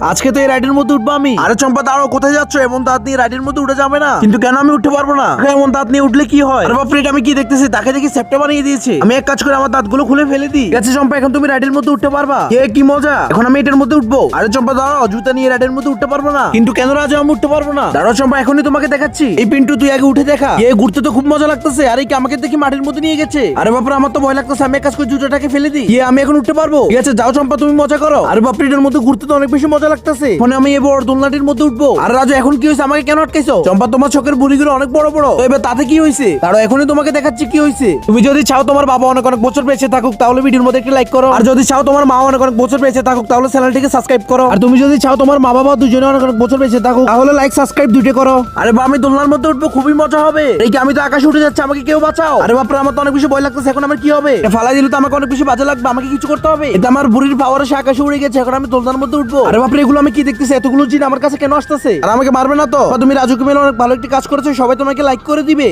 আজকে তো এই রাইডের মধ্যে উঠবো আমি। আরে চম্পা দাঁড়াও, কোথায় যাচ্ছ? এমন দাঁত নিয়ে রাইডের মধ্যে উঠে যাবে না? কিন্তু কেন আমি উঠতে পারবো না? এমন দাঁত নিয়ে উঠলে কি হয়? আরে বাপরে, এটা আমি কি দেখতেছি? তাকে দেখি সেপ্টে বানিয়ে দিয়েছে। আমি এক কাজ করে আমার দাঁতগুলো খুলে ফেলে দিই। ঠিক আছে চম্পা, এখন তুমি রাইডের মধ্যে উঠতে পারবা। কি মজা, এখন আমি এটার মধ্যে উঠবো। আরে চম্পা দাঁড়াও, জুতা নিয়ে রাইডের মধ্যে উঠতে পারবো না। কিন্তু কেন রাজু আমি উঠতে পারবো না? দাঁড়াও চম্পা, এখনই তোমাকে দেখাচ্ছি। এই পিন্টু তুই আগে উঠে দেখা। ঘুরতে তো খুব মজা লাগতেছে। আরে কি আমাকে দেখি মাটির মধ্যে নিয়ে গেছে। আরে বাপরে, আমার তো ভয় লাগতেছে। আমি এক কাজ করে জুতাটাকে ফেলে দিই। আমি এখন উঠতে পারবো। ঠিক আছে যাও চম্পা, তুমি মজা করো। আরে বাপরে, এটার মধ্যে ঘুরতে তো অনেক বেশি মজা লাগতেছে। এখন আমি এই বড় দোলনাটির মধ্যে উঠবো। আর রাজু এখন কি হয়েছে? আমাকে কেন আটকাইছো? চম্পা তোমার চোখের বুড়িগুলো অনেক বড় বড়। তো এবার তাতে কি হয়েছে? দাঁড়াও, এখনই তোমাকে দেখাচ্ছি কি হয়েছে। তুমি যদি চাও তোমার বাবা অনেক অনেক বছর বেঁচে থাকুক, তাহলে ভিডিওর মধ্যে একটা লাইক করো। আর যদি চাও তোমার মা অনেক অনেক বছর বেঁচে থাকুক, তাহলে চ্যানেলটিকে সাবস্ক্রাইব করো। আর তুমি যদি চাও তোমার মা বাবা দুজনে অনেক অনেক বছর বেঁচে থাকুক, তাহলে লাইক সাবস্ক্রাইব দুইটা করো। আরে বা, আমি দোলনার মধ্যে উঠবো, খুবই মজা হবে। এই কি, আমি তো আকাশে উঠে যাচ্ছি, আমাকে কেউ বাঁচাও। আরে বাপরে, আমার তো অনেক বেশি ভয় লাগতেছে। এখন আমার কি হবে? ফালাই দিলে তো আমাকে অনেক বেশি বাজে লাগবে। আমাকে কিছু করতে হবে। এটা আমার বুড়ির পাওয়ারে সে আকাশে উড়ে গেছে। এখন আমি দোলনার মধ্যে উঠবো। আরে বাপরে, এগুলো আমি কি দেখতেছি? এতগুলো জিন আমার কাছে কেন আসতেছে? আর আমাকে মারবে না তো? তুমি রাজুকে মিলে অনেক ভালো একটি কাজ করেছো, সবাই তোমাকে লাইক করে দিবে।